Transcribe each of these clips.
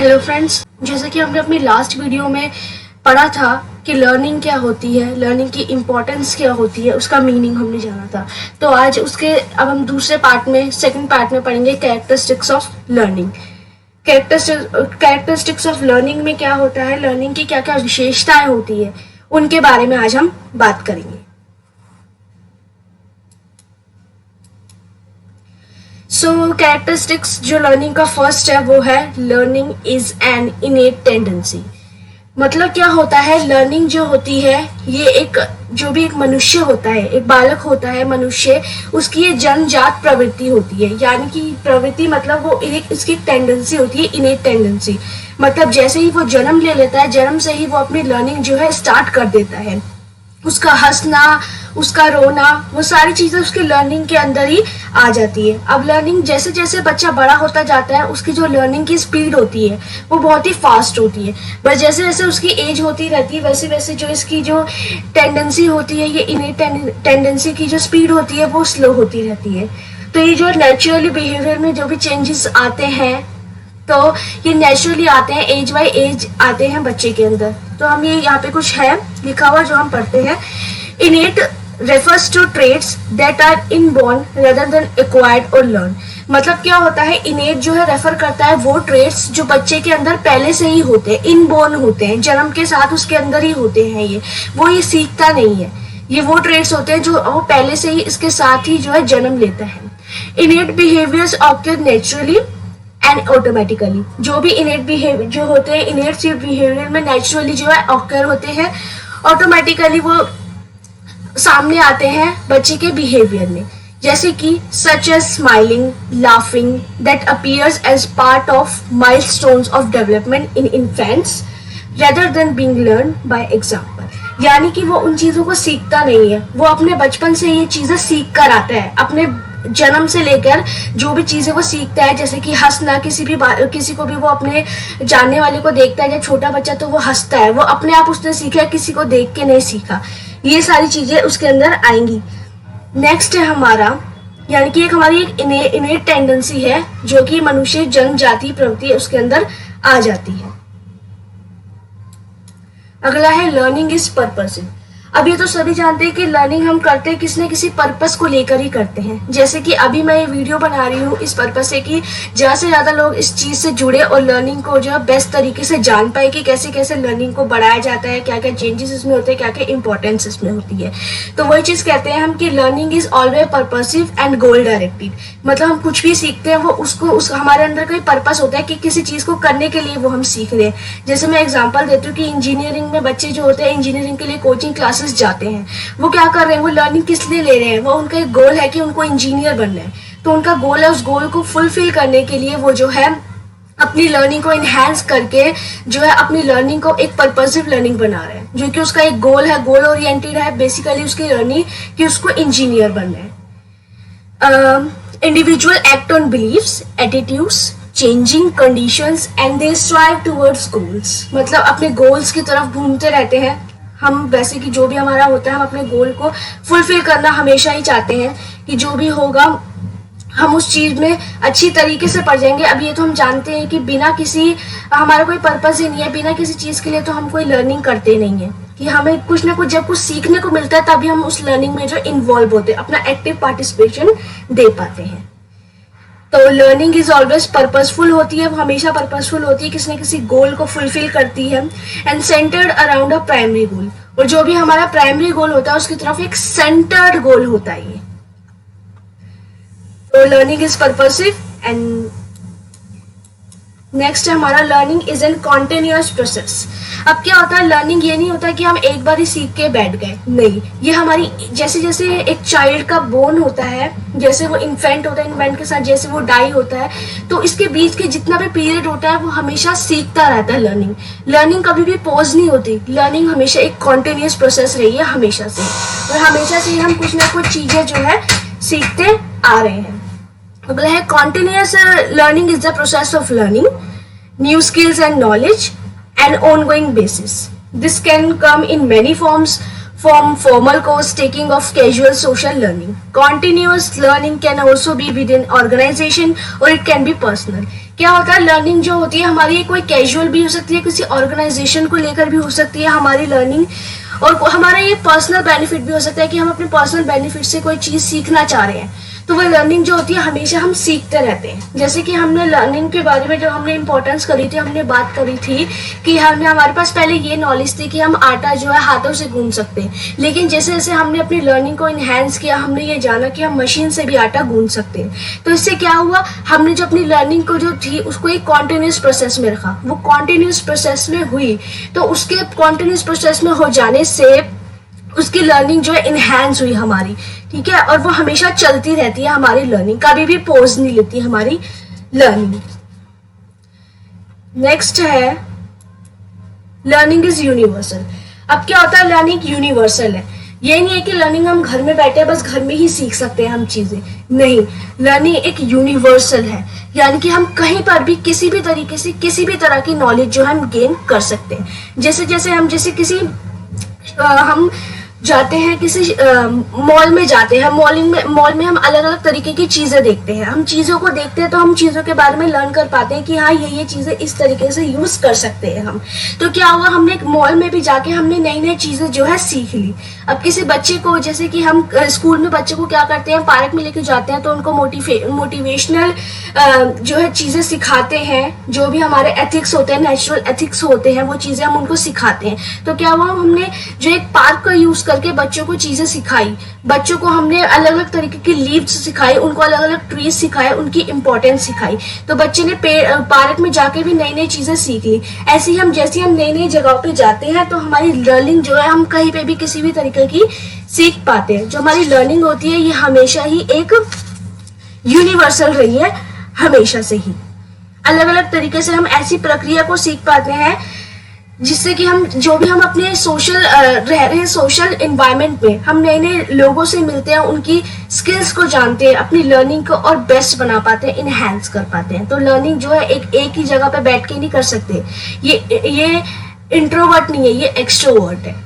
Hello friends, जैसे कि हमने अपनी लास्ट वीडियो में पढ़ा था कि लर्निंग क्या होती है, लर्निंग की इम्पोर्टेंस क्या होती है, उसका मीनिंग हमने जाना था। तो आज अब हम दूसरे पार्ट में, सेकंड पार्ट में पढ़ेंगे characteristics of learning. Characteristics of learning में क्या होता है, लर्निंग की क्या क्या विशेषताएं होती है, उनके बारे में आज हम बात करेंगे। कैरेक्टरिस्टिक्स जो लर्निंग का फर्स्ट है वो है learning is an innate tendency. मतलब क्या होता है, लर्निंग जो होती है ये जो भी एक मनुष्य होता है, एक बालक होता है मनुष्य, उसकी ये जन्मजात प्रवृत्ति होती है। यानी कि प्रवृत्ति मतलब वो इसकी टेंडेंसी होती है, इनेट टेंडेंसी। मतलब जैसे ही वो जन्म ले लेता है, जन्म से ही वो अपनी लर्निंग जो है स्टार्ट कर देता है। उसका हंसना, उसका रोना, वो सारी चीजें उसके लर्निंग के अंदर ही आ जाती है। अब लर्निंग जैसे जैसे बच्चा बड़ा होता जाता है, उसकी जो लर्निंग की स्पीड होती है वो बहुत ही फास्ट होती है। बस जैसे जैसे उसकी एज होती रहती है, वैसे वैसे जो इसकी जो टेंडेंसी होती है, ये इनेट टेंडेंसी की जो स्पीड होती है वो स्लो होती रहती है। तो ये जो नेचुरली बिहेवियर में जो भी चेंजेस आते हैं, तो ये नेचुरली आते हैं, एज बाय एज आते हैं बच्चे के अंदर। तो हम ये यहाँ पे कुछ है लिखा हुआ जो हम पढ़ते हैं। Innate refers to traits that are inborn rather than acquired और लर्न। मतलब क्या होता है, इनेट जो है रेफर करता है वो ट्रेट्स जो बच्चे के अंदर पहले से ही होते हैं, इनबॉर्न होते हैं, जन्म के साथ उसके अंदर ही होते हैं। ये सीखता नहीं है, ये वो ट्रेट्स होते हैं जो वो पहले से ही इसके साथ ही जो है जन्म लेता है। Innate behaviours occur naturally and automatically. जो भी इनेट बिहेवियर जो होते हैं, इनेट बिहेवियर में नेचुरली जो है ऑकर होते हैं, ऑटोमेटिकली वो सामने आते हैं बच्चे के बिहेवियर में। जैसे कि such as smiling, laughing that appears as part of milestones of development in infants rather than being learn by example. यानी कि वो उन चीजों को सीखता नहीं है, वो अपने बचपन से ये चीजें सीख कर आता है। अपने जन्म से लेकर जो भी चीजें वो सीखता है, जैसे कि हंसना, किसी को भी वो अपने जानने वाले को देखता है, जब छोटा बच्चा तो वो हंसता है, वो अपने आप उसने सीखा है, किसी को देख के नहीं सीखा। ये सारी चीजें उसके अंदर आएंगी। नेक्स्ट है हमारा, यानी कि हमारी एक इनेट टेंडेंसी है जो कि मनुष्य जन्मजाति प्रवृत्ति उसके अंदर आ जाती है। अगला है लर्निंग इज पर्पसिव। अब ये तो सभी जानते हैं कि लर्निंग हम करते हैं किसी न किसी पर्पस को लेकर ही करते हैं। जैसे कि अभी मैं ये वीडियो बना रही हूँ इस पर्पस से कि ज़्यादा से ज़्यादा लोग इस चीज़ से जुड़े और लर्निंग को जो है बेस्ट तरीके से जान पाए कि कैसे कैसे लर्निंग को बढ़ाया जाता है, क्या क्या चेंजेस इसमें होते हैं, क्या क्या इंपॉर्टेंस इसमें होती है। तो वही चीज़ कहते हैं हम कि learning is always purposive and goal directed. मतलब हम कुछ भी सीखते हैं वो हमारे अंदर कोई पर्पस होता है कि किसी चीज़ को करने के लिए वो हम सीख रहे हैं। जैसे मैं एग्जाम्पल देती हूँ कि इंजीनियरिंग में बच्चे जो होते हैं, इंजीनियरिंग के लिए कोचिंग क्लासेस जाते हैं, वो क्या कर रहे हैं, वो लर्निंग किस लिए ले रहे हैं, वो उनका एक गोल है कि उनको इंजीनियर बनना है। तो उनका गोल है, उस गोल को फुलफिल करने के लिए वो जो है अपनी लर्निंग को इनहेंस करके जो है अपनी लर्निंग को एक पर्पसिव लर्निंग बना रहे हैं, जो कि उसका एक गोल है, गोल ओरिएंटेड है बेसिकली उसकी लर्निंग कि उसको इंजीनियर बनना है। Individual act on believes, attitudes, changing conditions and they strive towards goals. मतलब अपने गोल्स की तरफ घूमते रहते हैं हम। वैसे कि जो भी हमारा होता है, हम अपने गोल को फुलफिल करना हमेशा ही चाहते हैं कि जो भी होगा हम उस चीज में अच्छी तरीके से पढ़ जाएंगे। अब ये तो हम जानते हैं कि बिना किसी हमारा कोई पर्पस ही नहीं है, बिना किसी चीज के लिए तो हम कोई लर्निंग करते नहीं है, कि हमें कुछ ना कुछ जब कुछ सीखने को मिलता है तभी हम उस लर्निंग में जो इन्वॉल्व होते हैं, अपना एक्टिव पार्टिसिपेशन दे पाते हैं। तो लर्निंग इज ऑलवेज पर्पसफुल होती है, वो हमेशा पर्पसफुल होती है, किसी न किसी गोल को फुलफिल करती है and centred around a primary goal. और जो भी हमारा प्राइमरी गोल होता है उसकी तरफ एक सेंटर्ड गोल होता है। तो learning is purposive. And next है हमारा learning is N continuous process. अब क्या होता है, लर्निंग ये नहीं होता कि हम एक बार ही सीख के बैठ गए, नहीं, ये हमारी जैसे जैसे एक चाइल्ड का बोर्न होता है, जैसे वो इन्फेंट होता है, इन्फेंट के साथ जैसे वो डाई होता है, तो इसके बीच के जितना भी पीरियड होता है वो हमेशा सीखता रहता है। लर्निंग कभी भी पॉज नहीं होती, लर्निंग हमेशा एक कॉन्टिन्यूअस प्रोसेस रही है हमेशा से, और हमेशा से हम कुछ ना कुछ चीजें जो है सीखते आ रहे हैं। अगला है continuous learning is the process of learning new skills and knowledge and ongoing basis. This can come in many forms. from formal course taking of casual social learning. Continuous learning can also be within organization or it can be personal. क्या होता है, learning जो होती है हमारी कोई casual भी हो सकती है, किसी ऑर्गेनाइजेशन को लेकर भी हो सकती है हमारी लर्निंग, और हमारा ये पर्सनल बेनिफिट भी हो सकता है कि हम अपने पर्सनल बेनिफिट से कोई चीज़ सीखना चाह रहे हैं, तो वो लर्निंग जो होती है हमेशा हम सीखते रहते हैं। जैसे कि हमने लर्निंग के बारे में जब हमने इंपॉर्टेंस करी थी, हमने बात करी थी कि हमारे पास पहले ये नॉलेज थी कि हम आटा जो है हाथों से गूंथ सकते हैं, लेकिन जैसे जैसे हमने अपनी लर्निंग को इन्हेंस किया, हमने ये जाना कि हम मशीन से भी आटा गूंथ सकते हैं। तो इससे क्या हुआ, हमने जो अपनी लर्निंग को जो थी उसको एक कॉन्टिन्यूस प्रोसेस में रखा, वो कॉन्टिन्यूस प्रोसेस में हुई, तो उसके कॉन्टिन्यूस प्रोसेस में हो जाने से उसकी लर्निंग जो है इनहेंस हुई हमारी, ठीक है, और वो हमेशा चलती रहती है हमारी लर्निंग, कभी भी पॉज नहीं लेती हमारी लर्निंग। नेक्स्ट है लर्निंग इज यूनिवर्सल। अब क्या होता है, लर्निंग यूनिवर्सल है, ये नहीं है कि लर्निंग हम घर में बैठे बस घर में ही सीख सकते हैं हम चीजें, नहीं, लर्निंग एक यूनिवर्सल है, यानी कि हम कहीं पर भी किसी भी तरीके से किसी भी तरह की नॉलेज जो है हम गेन कर सकते हैं। जैसे किसी हम जाते हैं किसी मॉल में जाते हैं, मॉल में हम अलग अलग तरीके की चीजें देखते हैं, हम चीजों को देखते हैं तो हम चीजों के बारे में लर्न कर पाते हैं कि हाँ ये चीजें इस तरीके से यूज कर सकते हैं हम। तो क्या हुआ, हमने एक मॉल में भी जाके हमने नई नई चीजें जो है सीख ली। अब किसी बच्चे को, जैसे कि हम स्कूल में बच्चे को क्या करते हैं, पार्क में लेके जाते हैं तो उनको मोटिवेशनल जो है चीजें सिखाते हैं, जो भी हमारे एथिक्स होते हैं, नेचुरल एथिक्स होते हैं, वो चीजें हम उनको सिखाते हैं। तो क्या हुआ, हमने जो एक पार्क का यूज करके बच्चों को चीजें सिखाई, बच्चों को हमने अलग अलग तरीके की लीव्स सिखाई, उनको अलग अलग ट्रीज सिखाए, उनकी इंपॉर्टेंस सिखाई, तो बच्चे ने पार्क में जाके भी नई नई चीजें सीख ली। ऐसे ही हम जैसे हम नई नई जगह पे जाते हैं तो हमारी लर्निंग जो है हम कहीं पे भी किसी भी तरीके की सीख पाते हैं। जो हमारी लर्निंग होती है ये हमेशा ही एक यूनिवर्सल रही है, हमेशा से ही अलग अलग तरीके से हम ऐसी प्रक्रिया को सीख पाते हैं जिससे कि हम जो भी हम अपने रह रहे हैं सोशल एनवायरनमेंट में, हम नए नए लोगों से मिलते हैं, उनकी स्किल्स को जानते हैं, अपनी लर्निंग को और बेस्ट बना पाते हैं, इनहेंस कर पाते हैं। तो लर्निंग जो है एक ही जगह पे बैठ के नहीं कर सकते, ये इंट्रोवर्ट नहीं है, ये एक्सट्रोवर्ट है।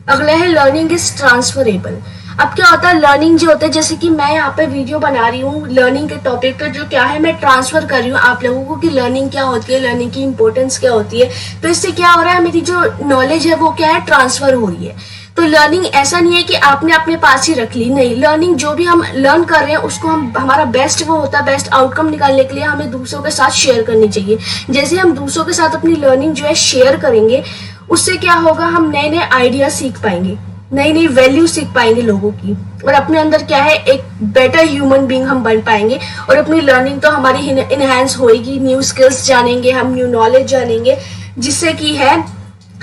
अगला है लर्निंग इज ट्रांसफरेबल। अब क्या होता है, लर्निंग जो होता है, जैसे कि मैं यहाँ पे वीडियो बना रही हूँ लर्निंग के टॉपिक पे, जो क्या है मैं ट्रांसफर कर रही हूँ आप लोगों को कि लर्निंग क्या होती है, लर्निंग की इंपॉर्टेंस क्या होती है। तो इससे क्या हो रहा है, मेरी जो नॉलेज है वो क्या है, ट्रांसफर हो रही है। तो लर्निंग ऐसा नहीं है कि आपने अपने पास ही रख ली, नहीं, लर्निंग जो भी हम लर्न कर रहे हैं उसको हमारा बेस्ट वो होता है, बेस्ट आउटकम निकालने के लिए हमें दूसरों के साथ शेयर करनी चाहिए। जैसे हम दूसरों के साथ अपनी लर्निंग जो है शेयर करेंगे, उससे क्या होगा, हम नए नए आइडिया सीख पाएंगे, नई नई वैल्यू सीख पाएंगे लोगों की, और अपने अंदर क्या है एक बेटर ह्यूमन बीइंग हम बन पाएंगे, और अपनी लर्निंग तो हमारी इनहेंस होएगी, न्यू स्किल्स जानेंगे हम, न्यू नॉलेज जानेंगे, जिससे कि है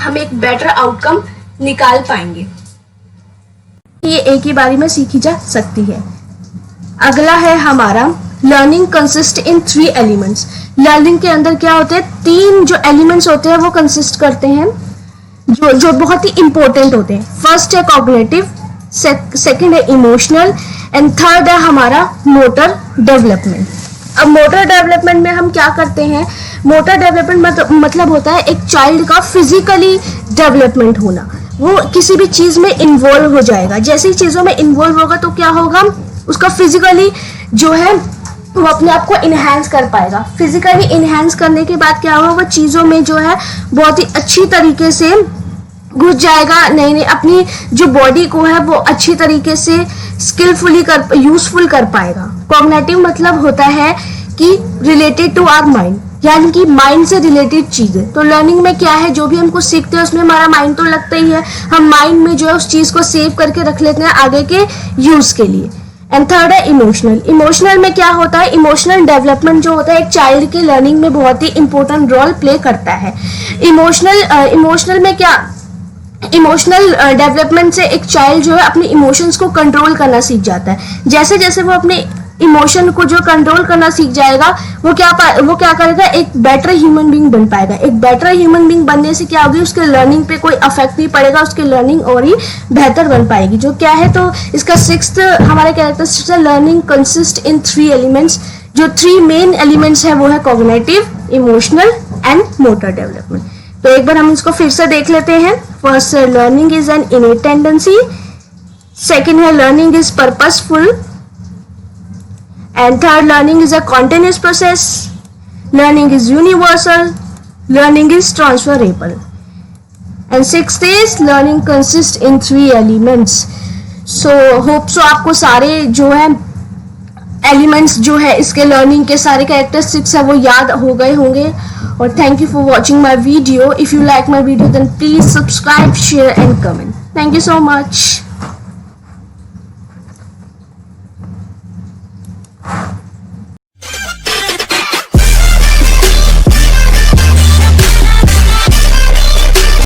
हम एक बेटर आउटकम निकाल पाएंगे। ये एक ही बारी में सीखी जा सकती है। अगला है हमारा learning consist in 3 elements. Learning के अंदर क्या होते हैं, 3 जो एलिमेंट्स होते हैं वो कंसिस्ट करते हैं जो बहुत ही इंपॉर्टेंट होते हैं। फर्स्ट है कॉग्निटिव, सेकंड है इमोशनल, एंड थर्ड है हमारा मोटर डेवलपमेंट। अब मोटर डेवलपमेंट में हम क्या करते हैं, मोटर डेवलपमेंट मतलब होता है एक चाइल्ड का फिजिकली डेवलपमेंट होना, वो किसी भी चीज में इन्वॉल्व हो जाएगा। जैसे ही चीजों में इन्वॉल्व होगा तो क्या होगा, उसका फिजिकली जो है वो अपने आप को इनहेंस कर पाएगा। फिजिकली इनहेंस करने के बाद क्या होगा, वो चीजों में जो है बहुत ही अच्छी तरीके से घुस जाएगा, नहीं अपनी जो बॉडी को है वो अच्छी तरीके से स्किलफुली यूजफुल कर पाएगा। कॉग्निटिव मतलब होता है कि रिलेटेड टू आवर माइंड, यानी कि माइंड से रिलेटेड चीजें। तो लर्निंग में क्या है, जो भी हम कुछ सीखते हैं उसमें हमारा माइंड तो लगता ही है, हम माइंड में जो है उस चीज को सेव करके रख लेते हैं आगे के यूज के लिए। एंड थर्ड है इमोशनल। इमोशनल में क्या होता है, इमोशनल डेवलपमेंट जो होता है एक चाइल्ड के लर्निंग में बहुत ही इंपॉर्टेंट रोल प्ले करता है। इमोशनल में क्या, इमोशनल डेवलपमेंट से एक चाइल्ड जो है अपने इमोशंस को कंट्रोल करना सीख जाता है। जैसे जैसे वो अपने इमोशन को जो कंट्रोल करना सीख जाएगा, वो क्या करेगा, एक बेटर ह्यूमन बीइंग बन पाएगा। एक बेटर ह्यूमन बीइंग बनने से क्या होगी, उसके लर्निंग पे कोई अफेक्ट नहीं पड़ेगा, उसकी लर्निंग और ही बेहतर बन पाएगी। जो क्या है, तो इसका 6th हमारे कैरेक्टरिस्टिक्स है, लर्निंग कंसिस्ट इन 3 एलिमेंट्स। जो 3 मेन एलिमेंट्स है वो है cognitive, emotional and motor development. तो एक बार हम इसको फिर से देख लेते हैं। फर्स्ट है learning is an innate tendency, second है learning is purposeful, and third learning is a continuous process, learning is universal, learning is transferable, and sixth is learning consist in 3 elements. So hope so आपको सारे जो है elements जो है इसके learning के सारे कैरेक्टरिस्टिक्स है वो याद हो गए होंगे। और thank you for watching my video. If you like my video then please subscribe, share and comment. Thank you so much.